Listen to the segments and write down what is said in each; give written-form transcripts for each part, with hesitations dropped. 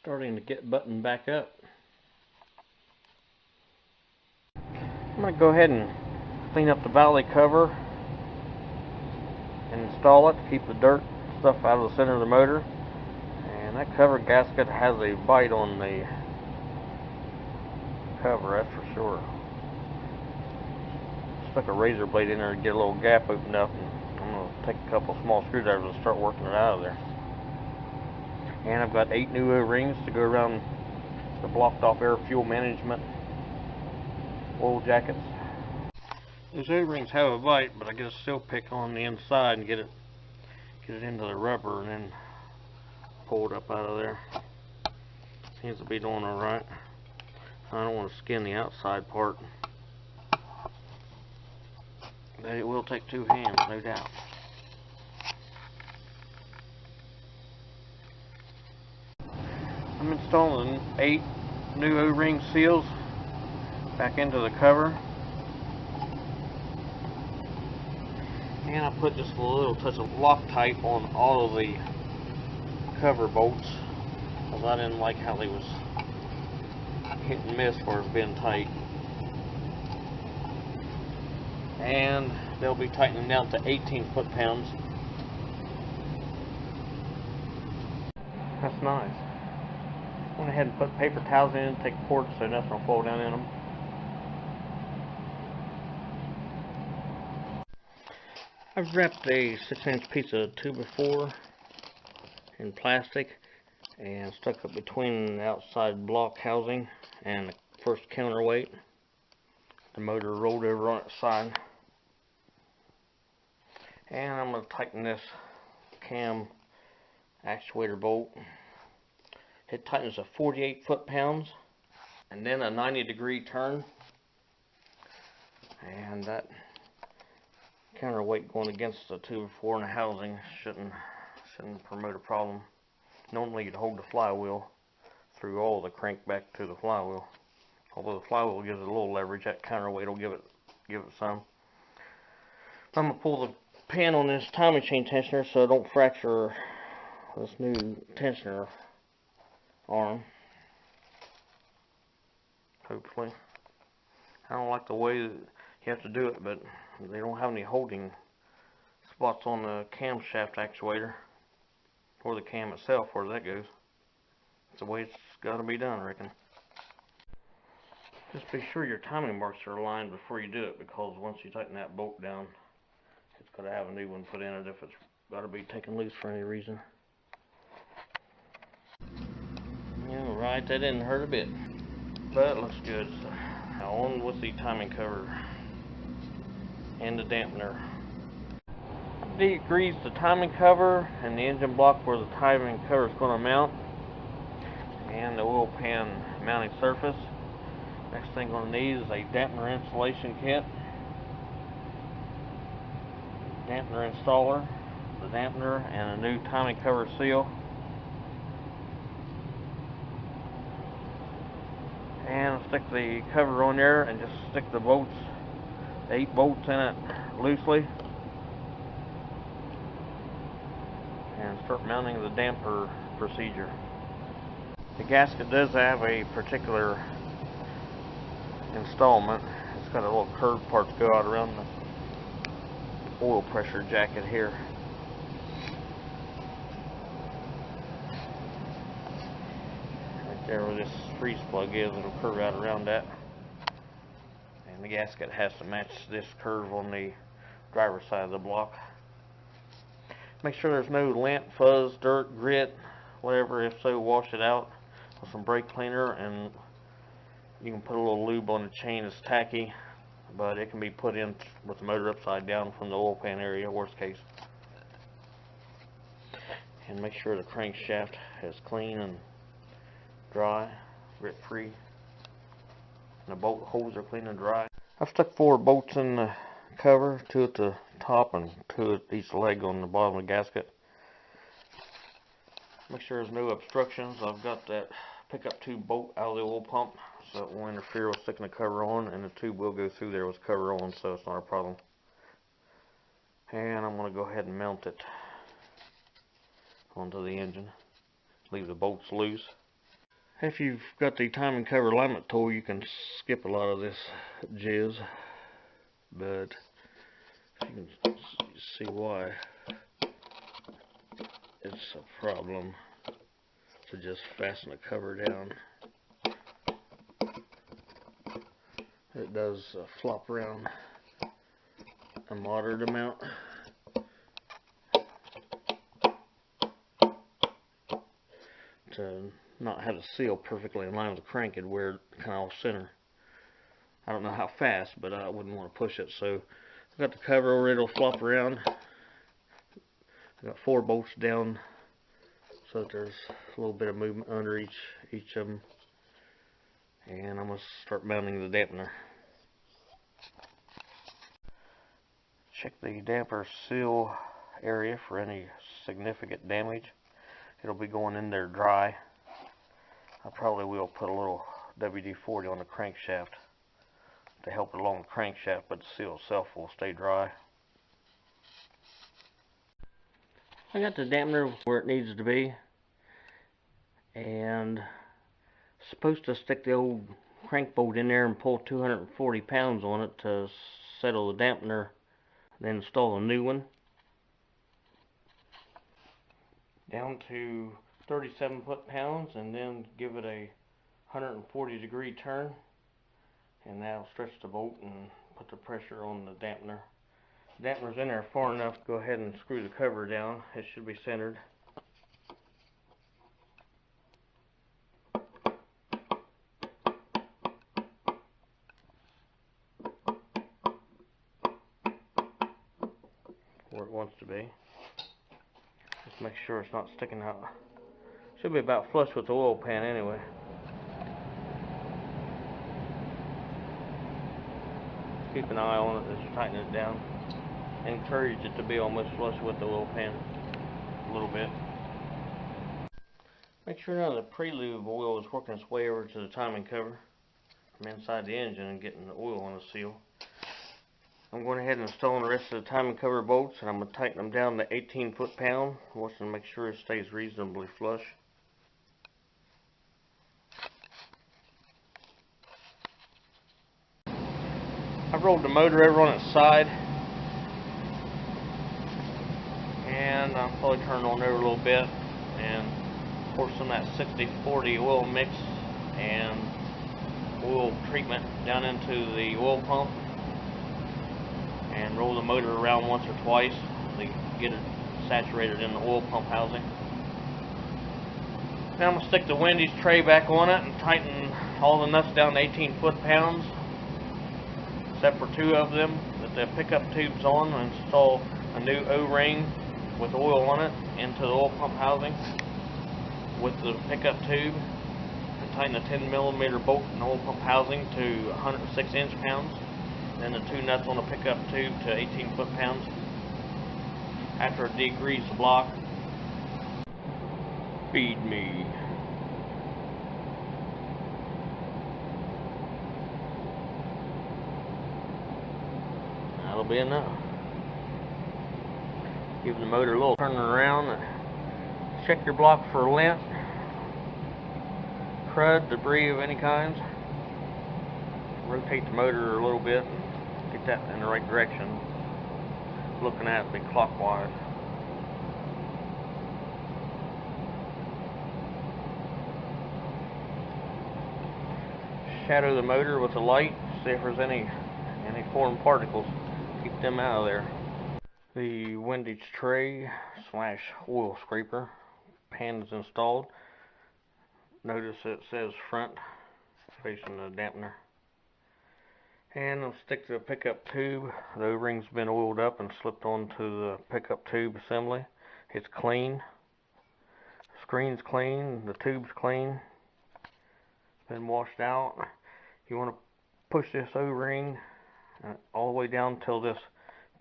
Starting to get buttoned back up. I'm going to go ahead and clean up the valley cover and install it to keep the dirt stuff out of the center of the motor. And that cover gasket has a bite on the cover, that's for sure. Stuck a razor blade in there to get a little gap opened up, and I'm going to take a couple small screwdrivers and start working it out of there. And I've got 8 new O-rings to go around the blocked off air fuel management oil jackets. Those O-rings have a bite, but I get a steel pick on the inside and get it into the rubber and then pull it up out of there. Seems to be doing alright. I don't want to skin the outside part, but it will take 2 hands, no doubt. I'm installing 8 new O-ring seals back into the cover. And I put just a little touch of Loctite on all of the cover bolts, because I didn't like how they was hit and miss as far as being tight. And they'll be tightening down to 18 foot-pounds. That's nice. Went ahead and put paper towels in, take cords so nothing will fall down in them. I've wrapped a 6-inch piece of 2x4 in plastic and stuck it between the outside block housing and the first counterweight. The motor rolled over on its side. And I'm going to tighten this cam actuator bolt. It tightens to 48 foot-pounds and then a 90-degree turn. And that counterweight going against the 2x4 in the housing shouldn't promote a problem. Normally you'd hold the flywheel through all the crank back to the flywheel. Although the flywheel gives it a little leverage, that counterweight will give it some. I'm going to pull the pin on this timing chain tensioner so I don't fracture this new tensioner arm. Hopefully. I don't like the way that you have to do it, but they don't have any holding spots on the camshaft actuator or the cam itself where that goes. It's the way it's got to be done, I reckon. Just be sure your timing marks are aligned before you do it, because once you tighten that bolt down, it's got to have a new one put in it if it's got to be taken loose for any reason. Yeah, right, that didn't hurt a bit, but it looks good. So now on with the timing cover and the dampener. I degreased the timing cover and the engine block where the timing cover is going to mount, and the oil pan mounting surface. Next thing I'm going to need is a dampener installation kit, dampener installer, the dampener, and a new timing cover seal. And I'll stick the cover on there and just stick the bolts, 8 bolts in it loosely, and start mounting the damper procedure. The gasket does have a particular installment. It's got a little curved part to go out around the oil pressure jacket here. Right there where this freeze plug is, it'll curve out around that. And the gasket has to match this curve on the driver's side of the block. Make sure there's no lint, fuzz, dirt, grit, whatever. If so, wash it out with some brake cleaner, and you can put a little lube on the chain. It's tacky, but it can be put in with the motor upside down from the oil pan area, worst case. And make sure the crankshaft is clean and dry, grit free, and the bolt holes are clean and dry. I've stuck 4 bolts in the cover, 2 at the top and 2 at each leg on the bottom of the gasket. Make sure there's no obstructions. I've got that pickup tube bolt out of the oil pump, so it won't interfere with sticking the cover on, and the tube will go through there with the cover on, so it's not a problem. And I'm going to go ahead and mount it onto the engine. Leave the bolts loose. If you've got the timing cover alignment tool, you can skip a lot of this jizz, but you can see why it's a problem to just fasten the cover down. It does flop around a moderate amount. To not have the seal perfectly in line with the crank, it'd wear kind of off center. I don't know how fast, but I wouldn't want to push it. So I've got the cover over, it'll flop around. I've got 4 bolts down so that there's a little bit of movement under each of them. And I'm going to start mounting the dampener. Check the damper seal area for any significant damage. It'll be going in there dry. I probably will put a little WD-40 on the crankshaft to help it along the crankshaft, but the seal itself will stay dry. I got the dampener where it needs to be, and supposed to stick the old crank bolt in there and pull 240 pounds on it to settle the dampener, then install a new one down to 37 foot-pounds, and then give it a 140-degree turn, and that'll stretch the bolt and put the pressure on the dampener. The dampener's in there far enough. Go ahead and screw the cover down. It should be centered. Where it wants to be. Just make sure it's not sticking out. Should be about flush with the oil pan anyway. Keep an eye on it as you tighten it down. Encourage it to be almost flush with the oil pan a little bit. Make sure none of the pre-lube oil is working its way over to the timing cover from inside the engine and getting the oil on the seal. I'm going ahead and installing the rest of the timing cover bolts, and I'm going to tighten them down to 18 foot-pound, watching to make sure it stays reasonably flush. I've rolled the motor over on its side, and I'll probably turn it on over a little bit and pour some of that 60-40 oil mix and oil treatment down into the oil pump, and roll the motor around once or twice to get it saturated in the oil pump housing. Now I'm going to stick the windage tray back on it and tighten all the nuts down to 18 foot-pounds, except for 2 of them that the pickup tube's on, and install a new O-ring with oil on it into the oil pump housing with the pickup tube, and tighten the 10mm bolt in the oil pump housing to 106 inch-pounds. Then the 2 nuts on the pickup tube to 18 foot-pounds. After I degrease the block, feed me. That'll be enough. Give the motor a little turn around. Check your block for lint, crud, debris of any kind. Rotate the motor a little bit and get that in the right direction, looking at it clockwise. Shadow the motor with a light, see if there's any foreign particles, keep them out of there. The windage tray / oil scraper pan is installed. Notice it says front facing the dampener. And I'll stick to the pickup tube. The O-ring's been oiled up and slipped onto the pickup tube assembly. It's clean. The screen's clean. The tube's clean. It's been washed out. You want to push this O-ring all the way down until this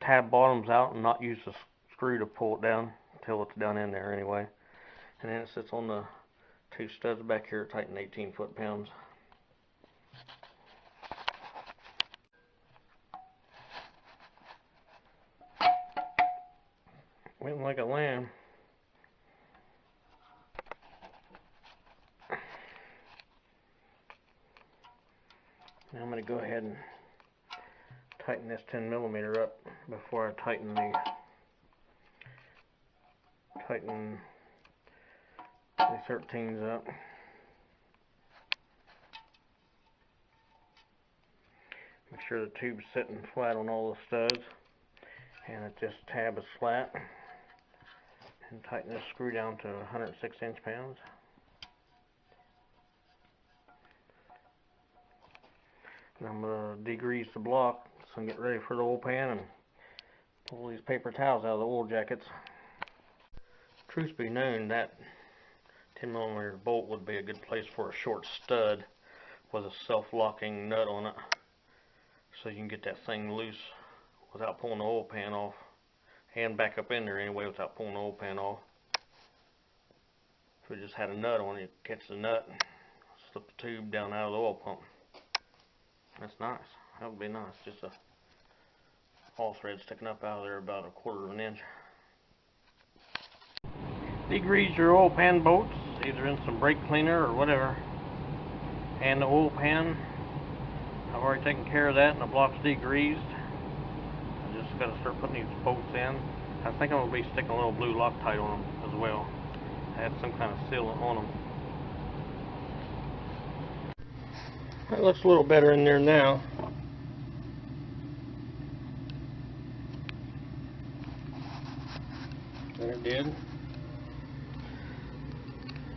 tab bottoms out, and not use the screw to pull it down until it's down in there anyway. And then it sits on the 2 studs back here, tighten 18 foot-pounds. Went like a lamb. me go ahead and tighten this 10mm up before I tighten the 13s up. Make sure the tube's sitting flat on all the studs and that this tab is flat. And tighten this screw down to 106 inch-pounds. And I'm going to degrease the block so I can get ready for the oil pan and pull these paper towels out of the oil jackets. Truth be known, that 10mm bolt would be a good place for a short stud with a self-locking nut on it, so you can get that thing loose without pulling the oil pan off, and back up in there anyway without pulling the oil pan off. If we just had a nut on it, catch the nut, slip the tube down out of the oil pump. That's nice. That would be nice. Just a all thread sticking up out of there about 1/4 of an inch. Degrease your oil pan bolts, either in some brake cleaner or whatever. And the oil pan, I've already taken care of that and the block's degreased. I just got to start putting these bolts in. I think I'm going to be sticking a little blue Loctite on them as well. I had some kind of sealant on them. That looks a little better in there now. Than it did.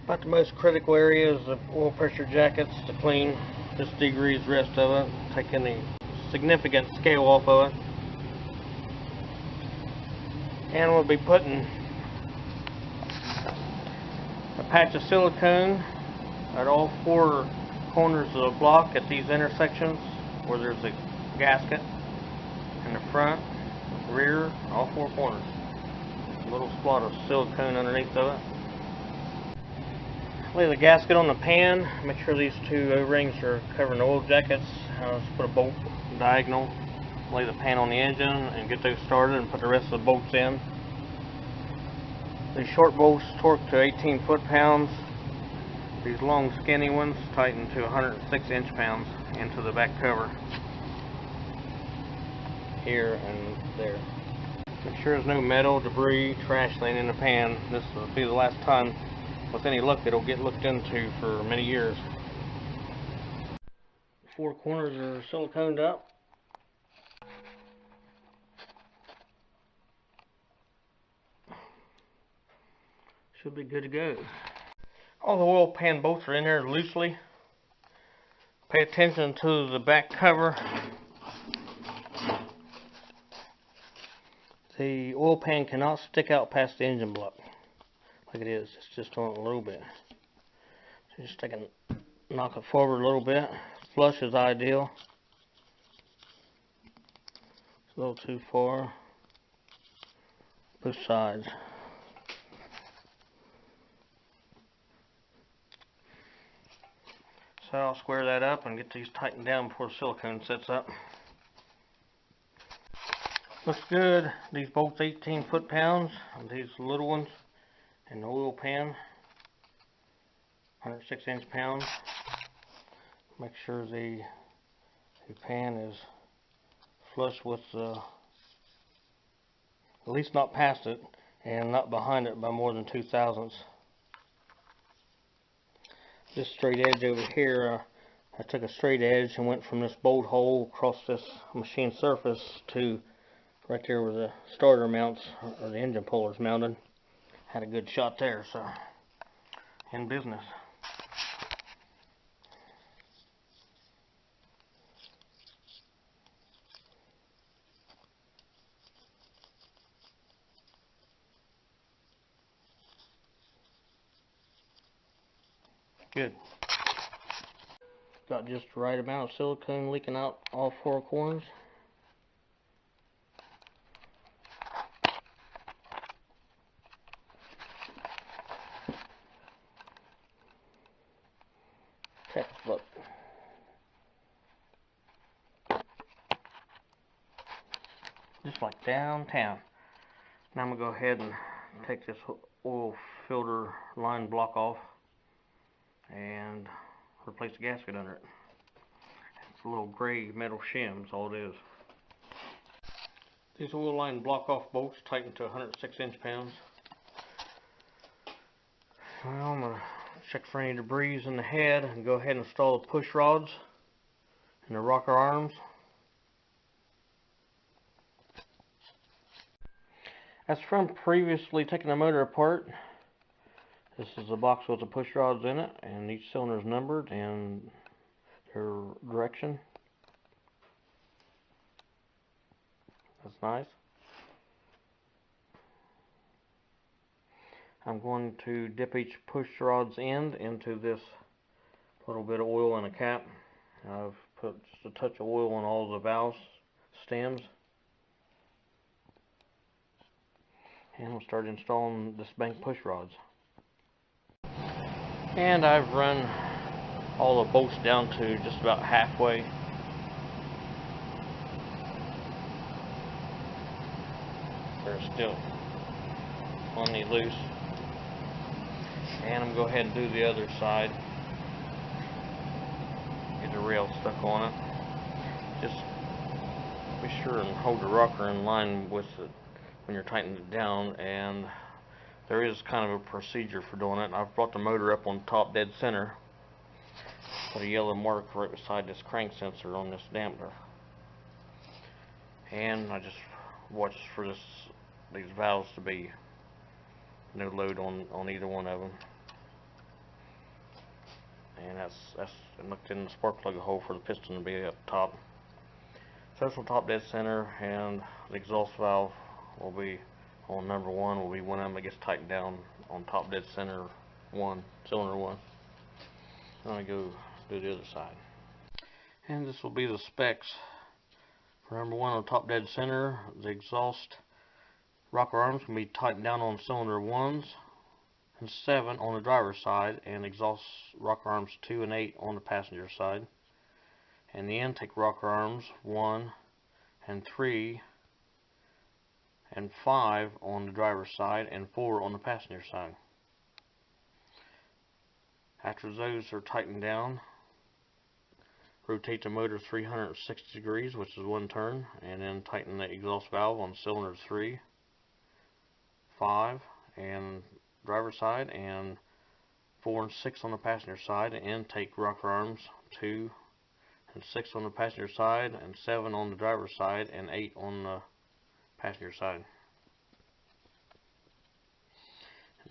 About the most critical area is the oil pressure jackets to clean. Just degrease the rest of it. Take any significant scale off of it. And we'll be putting a patch of silicone at all 4 corners of the block at these intersections where there's a gasket in the front, rear, all 4 corners. A little spot of silicone underneath of it. Lay the gasket on the pan. Make sure these 2 O-rings are covering the oil jackets. Just put a bolt diagonal. Lay the pan on the engine and get those started and put the rest of the bolts in. These short bolts torque to 18 foot-pounds. These long skinny ones tighten to 106 inch-pounds into the back cover. Here and there. Make sure there's no metal, debris, trash laying in the pan. This will be the last time, with any luck, it'll get looked into for many years. 4 corners are siliconed up. Should be good to go. All the oil pan bolts are in there loosely. Pay attention to the back cover. The oil pan cannot stick out past the engine block like it is. It's just on a little bit. So just knock it forward a little bit. Flush is ideal. It's a little too far. Both sides. So I'll square that up and get these tightened down before the silicone sets up. Looks good. These bolts 18 foot-pounds. These little ones and the oil pan 106 inch-pounds. Make sure the pan is flush with the, at least not past it and not behind it by more than 2/1000. This straight edge over here, I took a straight edge and went from this bolt hole across this machine surface to right there where the starter mounts or the engine pullers mounted. Had a good shot there, so in business. Good. Got just the right amount of silicone leaking out all 4 corners. Textbook. Just like downtown. Now I'm going to go ahead and take this oil filter line block off and replace the gasket under it. a little gray metal shim, that's all it is. These oil line block off bolts tightened to 106 inch-pounds. Well, I'm going to check for any debris in the head and go ahead and install the push rods and the rocker arms. As from previously taking the motor apart, this is a box with the push rods in it, and each cylinder is numbered and their direction. That's nice. I'm going to dip each push rod's end into this little bit of oil in a cap. I've put just a touch of oil on all the valve stems. And we'll start installing this bank push rods. And I've run all the bolts down to just about halfway. They're still plenty loose. And I'm going to go ahead and do the other side. Get the rail stuck on it. Just be sure and hold the rocker in line with it when you're tightening it down, and there is kind of a procedure for doing it. I've brought the motor up on top dead center, put a yellow mark right beside this crank sensor on this dampener, and I just watch for these valves to be no load on either one of them. And that's looked in the spark plug hole for the piston to be up top. So this will top dead center, and the exhaust valve will be on number 1, will be one of them that gets tightened down on top dead center 1, cylinder 1. I'm going to go do the other side. And this will be the specs. For number 1 on top dead center, the exhaust rocker arms can be tightened down on cylinder 1s and 7 on the driver's side, and exhaust rocker arms 2 and 8 on the passenger side. And the intake rocker arms 1 and 3 and 5 on the driver's side and 4 on the passenger side. After those are tightened down, rotate the motor 360 degrees, which is 1 turn, and then tighten the exhaust valve on cylinders 3, 5 and driver's side, and 4 and 6 on the passenger side, and intake rocker arms 2 and 6 on the passenger side, and 7 on the driver's side, and 8 on the passenger side.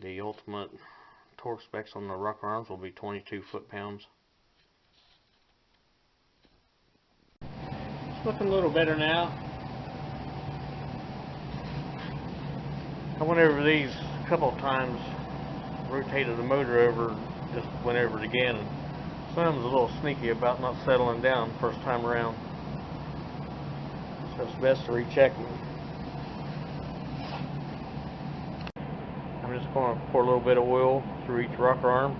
The ultimate torque specs on the rocker arms will be 22 foot-pounds. It's looking a little better now. I went over these a couple of times, rotated the motor over, just went over it again, and some was a little sneaky about not settling down first time around. So it's best to recheck them. I'm just going to pour a little bit of oil through each rocker arm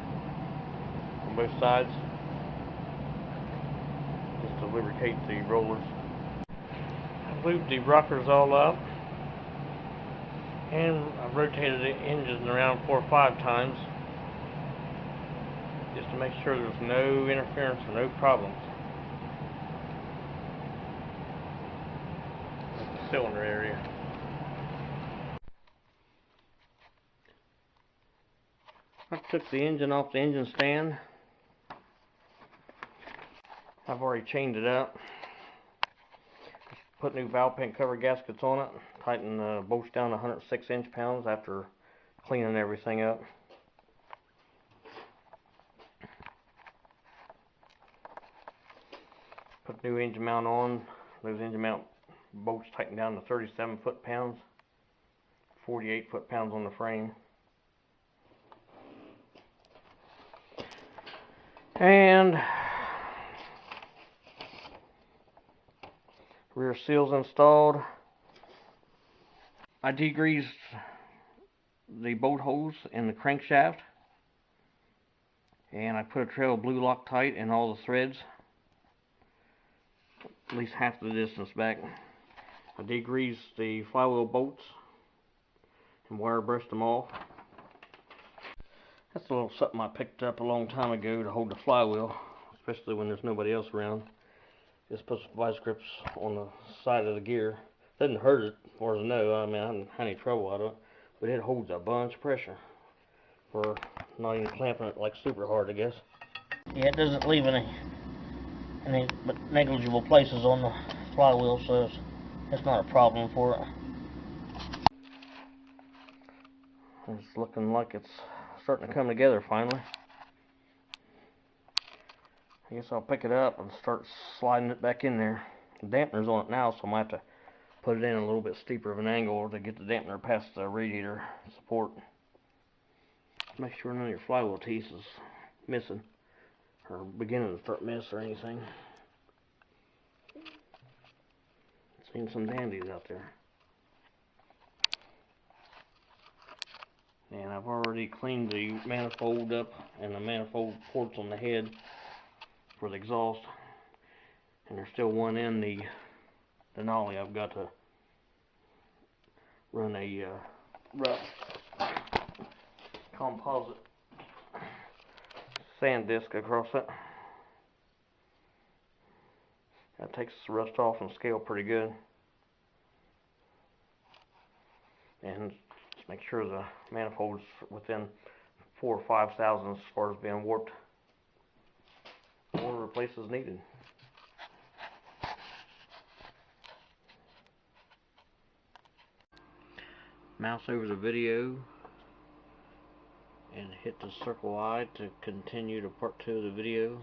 on both sides, just to lubricate the rollers. I've lubed the rockers all up, and I've rotated the engine around 4 or 5 times, just to make sure there's no interference and no problems with the cylinder area. I took the engine off the engine stand. I've already chained it up. Put new valve pin cover gaskets on it. Tighten the bolts down to 106 inch-pounds after cleaning everything up. Put new engine mount on. Those engine mount bolts tightened down to 37 foot-pounds. 48 foot-pounds on the frame. And rear seals installed. I degreased the bolt holes in the crankshaft, and I put a trail of blue Loctite in all the threads, at least half the distance back. I degreased the flywheel bolts and wire brushed them off. That's a little something I picked up a long time ago to hold the flywheel, especially when there's nobody else around. Just put some vice grips on the side of the gear. Doesn't hurt it, as far as I know. I mean, I haven't had any trouble out of it, but it holds a bunch of pressure for not even clamping it like super hard, I guess. Yeah, it doesn't leave any but negligible places on the flywheel, so it's not a problem for it. It's looking like it's starting to come together finally. I guess I'll pick it up and start sliding it back in there. The dampener's on it now, so I might have to put it in a little bit steeper of an angle to get the dampener past the radiator support. Make sure none of your flywheel teeth is missing or beginning to start miss or anything. Seen some dandies out there. And I've already cleaned the manifold up and the manifold ports on the head for the exhaust. And there's still one in the Denali. I've got to run a rough composite sand disc across it. That takes the rust off and scale pretty good. And just make sure the manifold's within 4 or 5 thousandths as far as being warped or replace as needed. Mouse over the video and hit the circle I to continue to part 2 of the video.